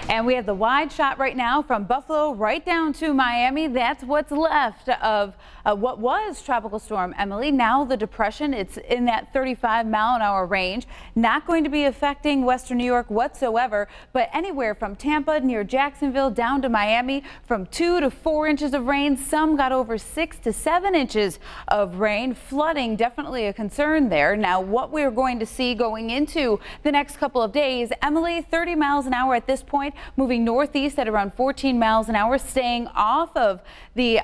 And we have the wide shot right now from Buffalo right down to Miami. That's what's left of what was Tropical Storm Emily. Now the depression, it's in that 35-mile-an-hour range. Not going to be affecting western New York whatsoever, but anywhere from Tampa near Jacksonville down to Miami, from 2 to 4 inches of rain. Some got over 6 to 7 inches of rain. Flooding definitely a concern there. Now what we're going to see going into the next couple of days, Emily 30 miles an hour at this point, moving northeast at around 14 miles an hour, staying off of the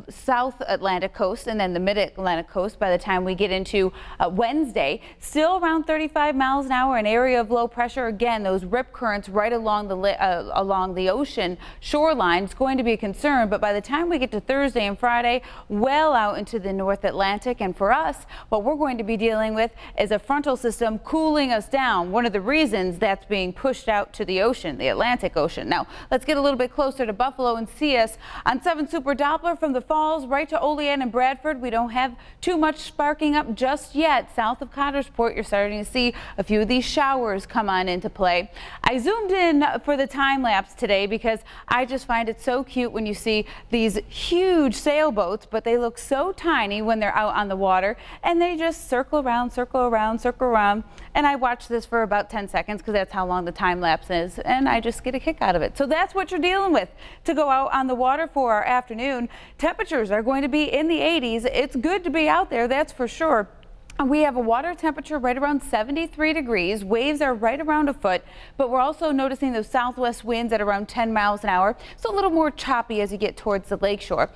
South Atlantic coast and then the Mid-Atlantic coast by the time we get into Wednesday. Still around 35 miles an hour, an area of low pressure. Again, those rip currents right along the ocean shoreline is going to be a concern, but by the time we get to Thursday and Friday, well out into the North Atlantic. And for us, what we're going to be dealing with is a frontal system cooling us down. One of the reasons that's being pushed out to the ocean, the Atlantic Ocean. Now, let's get a little bit closer to Buffalo and see us on 7 Super Doppler from the Falls right to Olean and Bradford. We don't have too much sparking up just yet. South of Cottersport, you're starting to see a few of these showers come on into play. I zoomed in for the time lapse today because I just find it so cute when you see these huge sailboats, but they look so tiny when they're out on the water and they just circle around, circle around, circle around. And I watch this for about 10 seconds because that's how long the time lapse is, and I just get a kick out of it. So that's what you're dealing with to go out on the water for our afternoon. Temperatures are going to be in the 80s. It's good to be out there, that's for sure. We have a water temperature right around 73 degrees. Waves are right around a foot, but we're also noticing those southwest winds at around 10 miles an hour. It's a little more choppy as you get towards the lakeshore.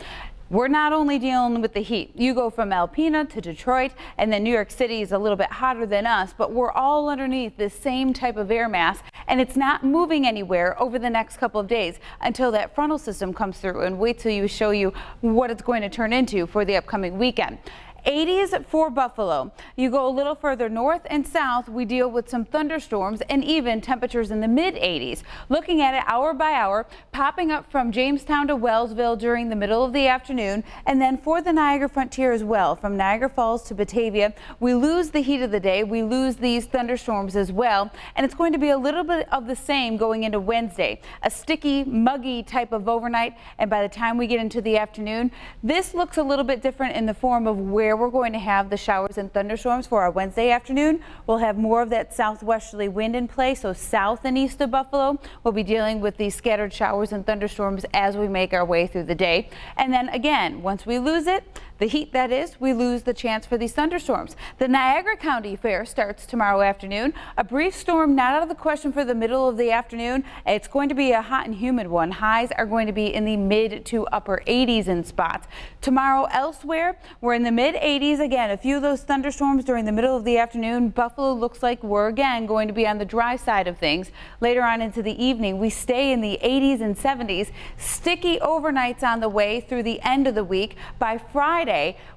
We're not only dealing with the heat. You go from Alpena to Detroit, and then New York City is a little bit hotter than us, but we're all underneath this same type of air mass, and it's not moving anywhere over the next couple of days until that frontal system comes through. And wait till you show you what it's going to turn into for the upcoming weekend. 80s for Buffalo. You go a little further north and south, we deal with some thunderstorms and even temperatures in the mid-80s. Looking at it hour by hour, popping up from Jamestown to Wellsville during the middle of the afternoon, and then for the Niagara frontier as well, from Niagara Falls to Batavia, we lose the heat of the day, we lose these thunderstorms as well, and it's going to be a little bit of the same going into Wednesday. A sticky, muggy type of overnight, and by the time we get into the afternoon, this looks a little bit different in the form of where we're going to have the showers and thunderstorms for our Wednesday afternoon. We'll have more of that southwesterly wind in play, so south and east of Buffalo, we'll be dealing with these scattered showers and thunderstorms as we make our way through the day. And then again, once we lose it, the heat that is, we lose the chance for these thunderstorms. The Niagara County Fair starts tomorrow afternoon. A brief storm not out of the question for the middle of the afternoon. It's going to be a hot and humid one. Highs are going to be in the mid to upper 80s in spots. Tomorrow elsewhere, we're in the mid 80s. Again, a few of those thunderstorms during the middle of the afternoon. Buffalo looks like we're again going to be on the dry side of things. Later on into the evening, we stay in the 80s and 70s. Sticky overnights on the way through the end of the week. By Friday,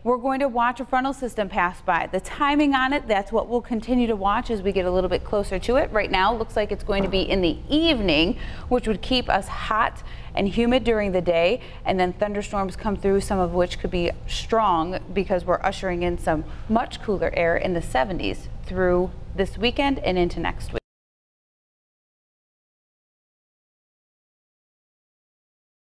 we're going to watch a frontal system pass by. The timing on it, that's what we'll continue to watch as we get a little bit closer to it. Right now, it looks like it's going to be in the evening, which would keep us hot and humid during the day, and then thunderstorms come through, some of which could be strong because we're ushering in some much cooler air in the 70s through this weekend and into next week.